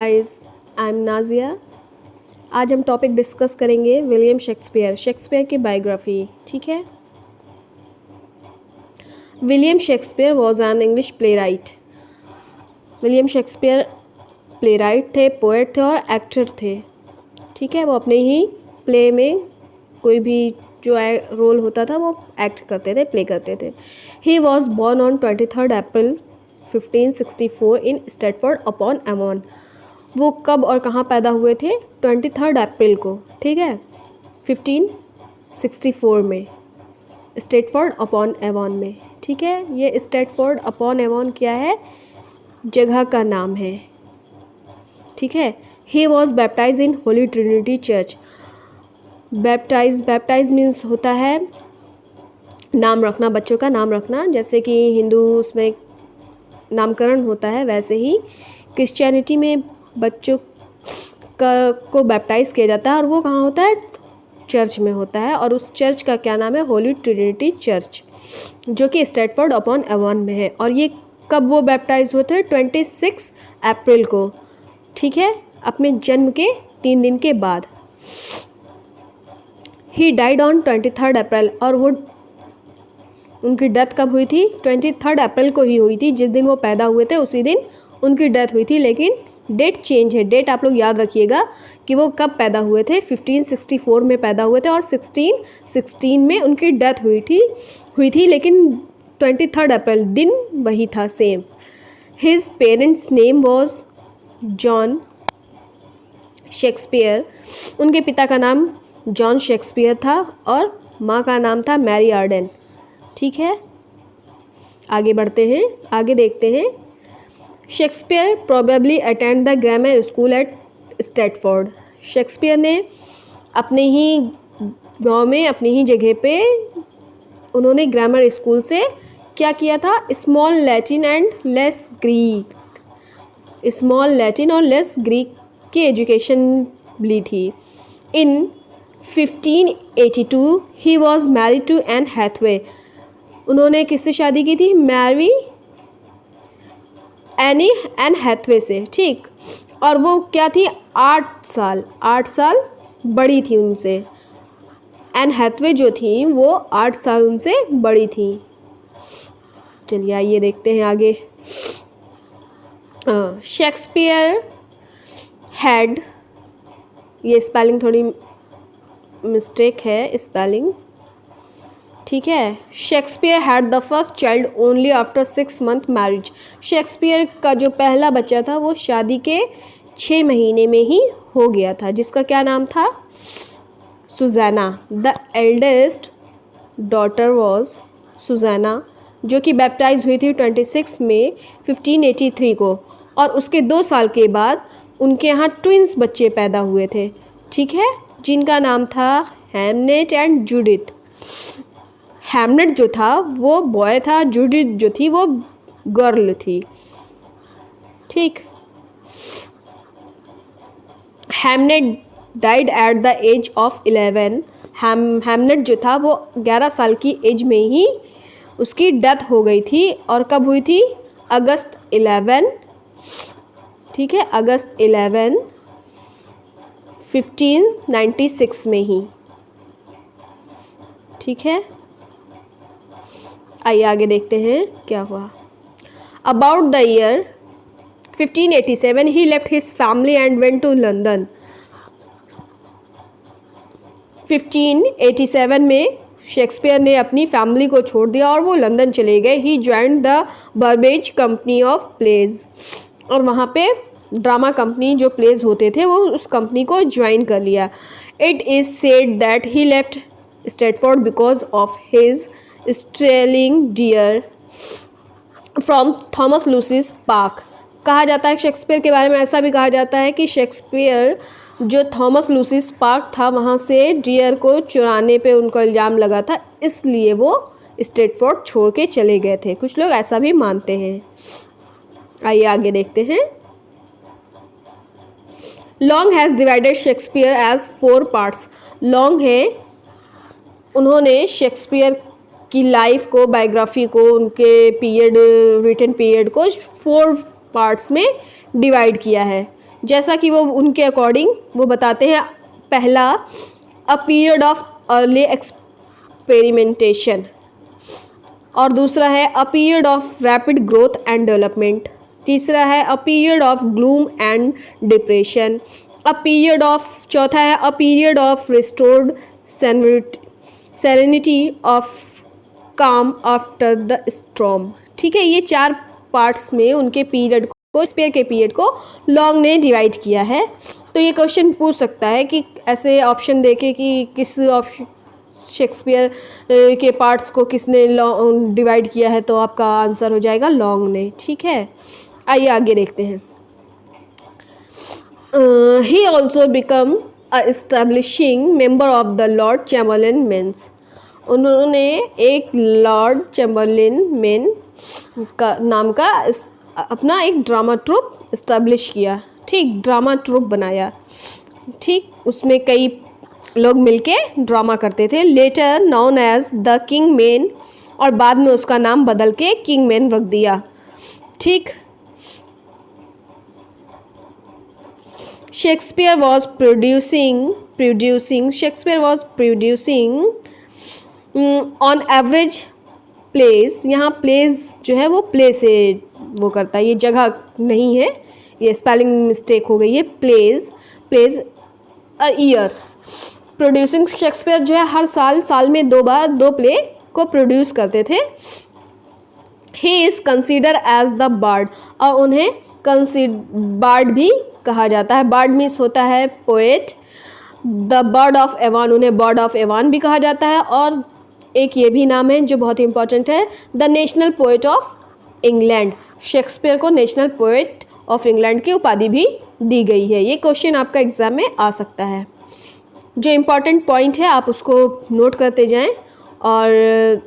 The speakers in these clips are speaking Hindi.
Guys, I am Nazia. आज हम टॉपिक डिस्कस करेंगे विलियम शेक्सपियर की बायोग्राफी। ठीक है। William Shakespeare was an English play right. William Shakespeare play right थे, पोएट थे और एक्टर थे। ठीक है। वो अपने ही प्ले में कोई भी जो रोल होता था वो एक्ट करते थे, प्ले करते थे। He was born on 23 April 1564 in Stafford upon Avon. वो कब और कहाँ पैदा हुए थे? 23 अप्रैल को। ठीक है, 1564 में, स्टेटफोर्ड अपॉन एवॉन में। ठीक है, ये स्टेटफोर्ड अपॉन एवॉन क्या है? जगह का नाम है। ठीक है। He was baptise in Holi Trinity church. Baptise means होता है नाम रखना, बच्चों का नाम रखना। जैसे कि हिंदू उसमें नामकरण होता है, वैसे ही क्रिश्चियनिटी में बच्चों को बैप्टाइज किया जाता है। और वो कहाँ होता है? चर्च में होता है। और उस चर्च का क्या नाम है? होली ट्रिनिटी चर्च, जो कि स्टेटफोर्ड अपॉन एवॉन में है। और ये कब वो बैप्टाइज होते हैं? 26 अप्रैल को। ठीक है, अपने जन्म के 3 दिन के बाद। ही डाइड ऑन 23 अप्रैल। और वो उनकी डेथ कब हुई थी? 23 अप्रैल को ही हुई थी। जिस दिन वो पैदा हुए थे उसी दिन उनकी डेथ हुई थी। लेकिन डेट चेंज है। डेट आप लोग याद रखिएगा कि वो कब पैदा हुए थे। 1564 में पैदा हुए थे और 1616 में उनकी डेथ हुई थी। लेकिन 23 अप्रैल दिन वही था, same. His parents name was John Shakespeare. उनके पिता का नाम जॉन शेक्सपियर था और माँ का नाम था मैरी आर्डन। ठीक है, आगे बढ़ते हैं, आगे देखते हैं। Shakespeare probably attend the grammar school eight Stafford. Shakespeare ने अपने ही गांव में, अपनी ही जगह पे उन्होंने ग्रामर स्कूल से क्या किया था? Small Latin and less Greek. Small Latin और लेस ग्रीक की एजुकेशन ली थी। In 1582 he was married to Anne Hathaway. उन्होंने किससे शादी की थी? मैरी एन हैथवे से। ठीक। और वो क्या थी? 8 साल बड़ी थी उनसे। एन हैथवे जो थी वो 8 साल उनसे बड़ी थी। चलिए आइए देखते हैं आगे। शेक्सपियर हैड, ये स्पेलिंग थोड़ी मिस्टेक है, स्पेलिंग। ठीक है। Shakespeare had the first child only after 6 month marriage. Shakespeare का जो पहला बच्चा था वो शादी के 6 महीने में ही हो गया था, जिसका क्या नाम था? सुज़ैना। द एल्डेस्ट डॉटर वॉज सुज़ैना, जो कि बैप्टाइज हुई थी 26 मई 1583 को। और उसके 2 साल के बाद उनके यहाँ ट्विंस बच्चे पैदा हुए थे। ठीक है, जिनका नाम था हैमनेट एंड जूडिथ। हैमनेट जो था वो बॉय था, जूडिथ जो थी वो गर्ल थी। ठीक। Hamnet died at the age of 11। Hamnet जो था वो 11 साल की एज में ही उसकी डेथ हो गई थी। और कब हुई थी? अगस्त 11। ठीक है, अगस्त 11 1596 में ही। ठीक है, आइए आगे देखते हैं क्या हुआ। About the year 1587 he left his family and went to London. 1587 में शेक्सपियर ने अपनी फैमिली को छोड़ दिया और वो लंदन चले गए। He joined the Burbage company of plays. और वहाँ पे ड्रामा कंपनी जो प्लेज होते थे वो उस कंपनी को ज्वाइन कर लिया। It is said that he left Stratford because of his stealing deer from Thomas Lucy's park. कहा जाता है शेक्सपियर के बारे में, ऐसा भी कहा जाता है कि शेक्सपियर जो थॉमस लूसिस पार्क था वहाँ से डियर को चुराने पे उनको इल्ज़ाम लगा था, इसलिए वो स्टेटफोर्ड छोड़ के चले गए थे। कुछ लोग ऐसा भी मानते हैं। आइए आगे देखते हैं। Long has divided Shakespeare as 4 parts. Long है, उन्होंने शेक्सपियर की लाइफ को, बायोग्राफी को, उनके पीरियड, रिटन पीरियड को 4 पार्ट्स में डिवाइड किया है। जैसा कि वो उनके अकॉर्डिंग वो बताते हैं, पहला a period of early experimentation, और दूसरा है a period of rapid growth and development, तीसरा है a period of gloom and depression, a period of, चौथा है a period of restored serenity of काम आफ्टर द स्ट्रॉम। ठीक है, ये 4 पार्ट्स में उनके पीरियड को, शेक्सपियर के पीरियड को लॉन्ग ने डिवाइड किया है। तो ये क्वेश्चन पूछ सकता है कि ऐसे ऑप्शन देके कि किस ऑप्शन शेक्सपियर के पार्ट्स को किसने डिवाइड किया है, तो आपका आंसर हो जाएगा लॉन्ग ने। ठीक है, आइए आगे देखते हैं। He also become a establishing member of the Lord Chamberlain men's. उन्होंने एक लॉर्ड चैम्बरलेन मेन का नाम का अपना एक ड्रामा ट्रूप इस्टेब्लिश किया। ठीक, ड्रामा ट्रूप बनाया। ठीक, उसमें कई लोग मिलके ड्रामा करते थे। Later known as the King man, और बाद में उसका नाम बदल के किंग मैन रख दिया। ठीक, Shakespeare was producing on average place. यहाँ प्लेस जो है वो प्ले से वो करता है, ये जगह नहीं है, ये स्पेलिंग मिस्टेक हो गई है। Place a year. Producing, Shakespeare जो है हर साल में 2 बार 2 प्ले को प्रोड्यूस करते थे। He is consider as the bard, और उन्हें बार्ड भी कहा जाता है। बार्ड मीन्स होता है poet. The bird of Evan, उन्हें बर्ड ऑफ एवान भी कहा जाता है। और एक ये भी नाम है जो बहुत इंपॉर्टेंट है, the national poet of England. Shakespeare को नेशनल पोएट ऑफ इंग्लैंड की उपाधि भी दी गई है। ये क्वेश्चन आपका एग्जाम में आ सकता है। जो इम्पॉर्टेंट पॉइंट है आप उसको नोट करते जाएं और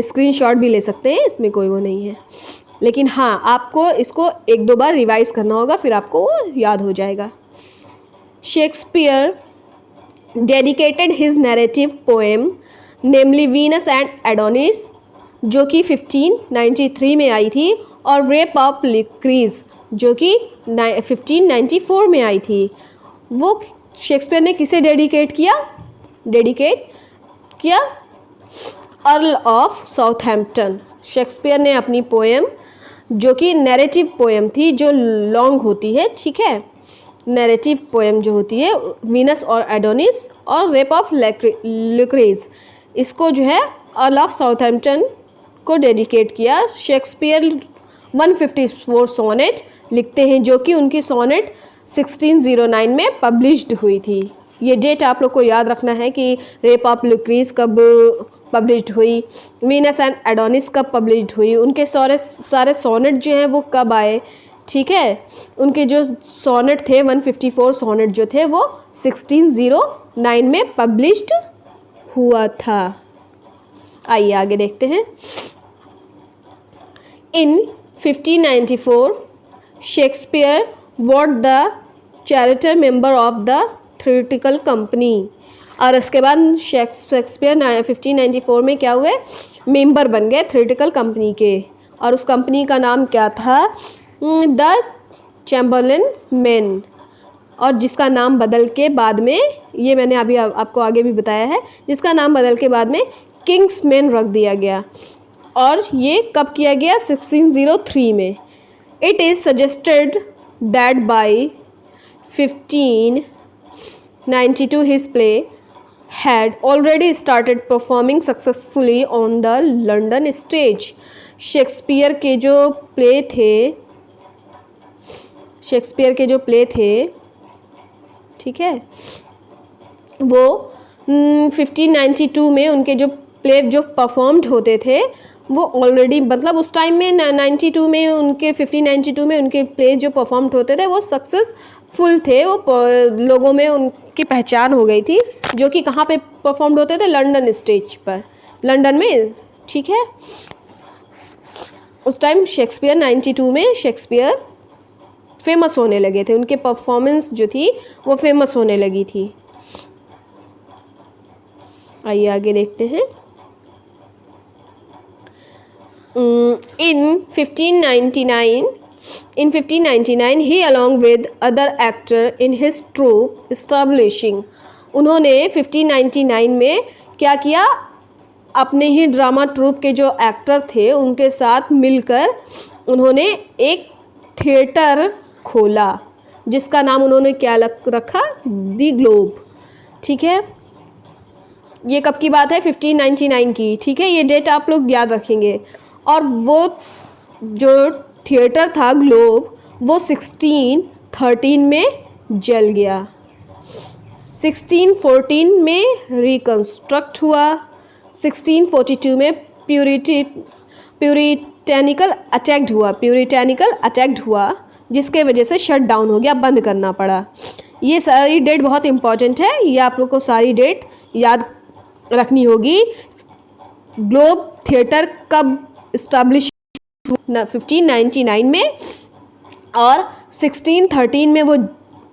स्क्रीनशॉट भी ले सकते हैं, इसमें कोई वो नहीं है। लेकिन हाँ, आपको इसको 1-2 बार रिवाइज करना होगा, फिर आपको वो याद हो जाएगा। Shakespeare dedicated his narrative poem namely Venus and Adonis, जो कि 1593 में आई थी, और रेप ऑफ लुक्रीज जो कि 1594 में आई थी। वो शेक्सपियर ने किसे डेडिकेट किया? Earl of Southampton. शेक्सपियर ने अपनी पोएम, जो कि नैरेटिव पोएम थी, जो लॉन्ग होती है, ठीक है, नैरेटिव पोएम जो होती है, वीनस और एडोनिस और रेप ऑफ लुक्रीज, इसको जो है अर्ल ऑफ साउथहैम्पटन को डेडिकेट किया। शेक्सपियर 154 सोनेट लिखते हैं, जो कि उनकी सोनेट 1609 में पब्लिश्ड हुई थी। ये डेट आप लोग को याद रखना है कि रेप ऑफ लुक्रीज कब पब्लिश्ड हुई, वीनस एंड एडोनिस कब पब्लिश्ड हुई, उनके सारे सोनेट जो हैं वो कब आए। ठीक है, उनके जो सोनेट थे 154 सोनेट जो थे वो 1609 में पब्लिश्ड हुआ था। आइए आगे देखते हैं। In 1594 Shakespeare was the charter member of the theatrical company, और इसके बाद शेक्सपियर 1594 में क्या हुए, मेंबर बन गए थ्योरेटिकल कंपनी के, और उस कंपनी का नाम क्या था, द चैम्बरलेन्स मेन, और जिसका नाम बदल के बाद में, ये मैंने अभी आपको आगे भी बताया है, जिसका नाम बदल के बाद में किंग्स मैन रख दिया गया। और ये कब किया गया, 1603 में। It is suggested that by 1592 his play had already started performing successfully on the London stage। Shakespeare के जो प्ले थे, ठीक है, वो 1592 में उनके जो प्ले जो परफॉर्म्ड होते थे वो ऑलरेडी, मतलब उस टाइम में 92 में उनके 1592 में उनके प्ले जो परफॉर्म्ड होते थे वो सक्सेसफुल थे, वो लोगों में उनकी पहचान हो गई थी, जो कि कहाँ पे परफॉर्म्ड होते थे, लंदन स्टेज पर, लंदन में। ठीक है, उस टाइम शेक्सपियर 92 में शेक्सपियर फेमस होने लगे थे, उनके परफॉर्मेंस जो थी वो फेमस होने लगी थी। आइए आगे देखते हैं। In 1599 In 1599 he along with other actor in his troupe establishing, उन्होंने 1599 में क्या किया, अपने ही ड्रामा ट्रूप के जो एक्टर थे उनके साथ मिलकर उन्होंने एक थिएटर खोला जिसका नाम उन्होंने क्या रखा, दी ग्लोब। ठीक है, ये कब की बात है, 1599 की। ठीक है, ये डेट आप लोग याद रखेंगे। और वो जो थिएटर था ग्लोब वो 1613 में जल गया, 1614 में रिकंस्ट्रक्ट हुआ, 1642 में प्यूरिटेनिकल अटैक्ड हुआ जिसके वजह से शट डाउन हो गया, बंद करना पड़ा। ये सारी डेट बहुत इंपॉर्टेंट है, ये आप लोग को सारी डेट याद रखनी होगी। ग्लोब थिएटर कब इस्टेब्लिश 1599 में, और 1613 में वो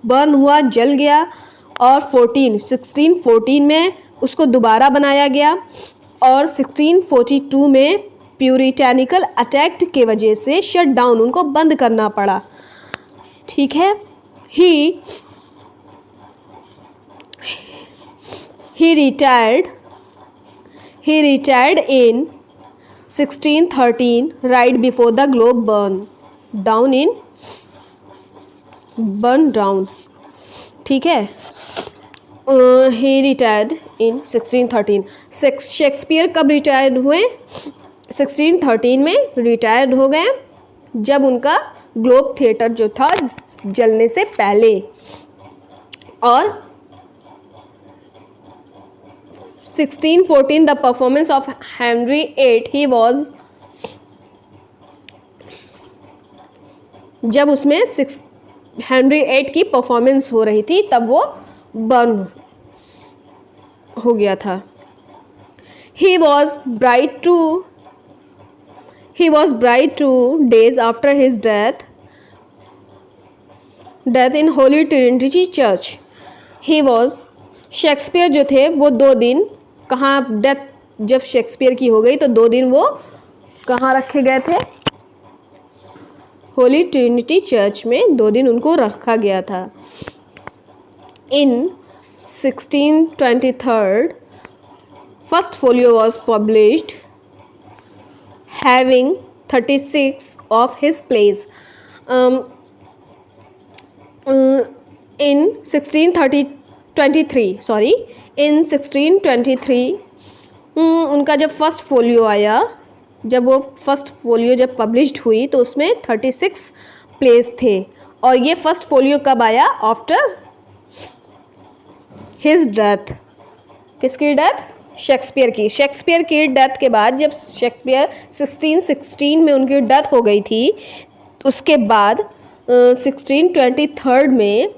बर्न हुआ, जल गया, और 1614 में उसको दोबारा बनाया गया, और 1642 में प्यूरिटेनिकल अटैक के वजह से शट डाउन, उनको बंद करना पड़ा। ठीक है, ही retired in 1613 right before the globe burned down। ठीक है, he retired in 1613। शेक्सपियर कब रिटायर्ड हुए, 1613 में रिटायर्ड हो गए जब उनका ग्लोब थिएटर जो था जलने से पहले। और 1614 the performance of Henry VIII he was, जब उसमें हेनरी VIII की परफॉर्मेंस हो रही थी तब वो बर्न हो गया था। He was bright two days after his death in Holi Trinity church. He was, Shakespeare जो थे वो 2 दिन कहाँ, डेथ जब शेक्सपियर की हो गई तो 2 दिन वो कहाँ रखे गए थे, होली ट्रिनिटी चर्च में 2 दिन उनको रखा गया था। इन 1623 first folio was published having 36 of his place. in 1623 उनका जब फर्स्ट फोलियो आया, जब वो फर्स्ट फोलियो जब पब्लिश्ड हुई तो उसमें 36 प्लेस थे। और ये फर्स्ट फोलियो कब आया, आफ्टर हिज डेथ। किसकी डेथ, शेक्सपियर की डेथ के बाद, जब शेक्सपियर 1616 में उनकी डेथ हो गई थी, उसके बाद 1623 में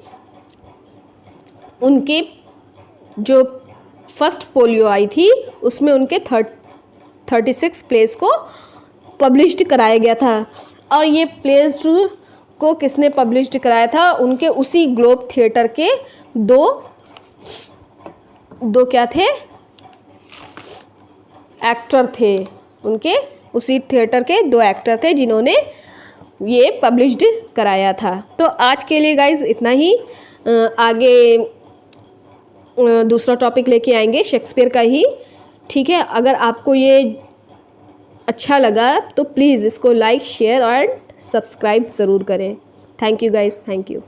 उनकी जो फर्स्ट फोलियो आई थी उसमें उनके 36 प्लेस को पब्लिश्ड कराया गया था। और ये प्लेस को किसने पब्लिश्ड कराया था, उनके उसी ग्लोब थिएटर के दो क्या थे, एक्टर थे, उनके उसी थिएटर के 2 एक्टर थे जिन्होंने ये पब्लिश्ड कराया था। तो आज के लिए गाइज इतना ही, आगे दूसरा टॉपिक लेके आएंगे शेक्सपियर का ही। ठीक है, अगर आपको ये अच्छा लगा तो प्लीज़ इसको लाइक, शेयर और सब्सक्राइब ज़रूर करें। Thank you guys, thank you.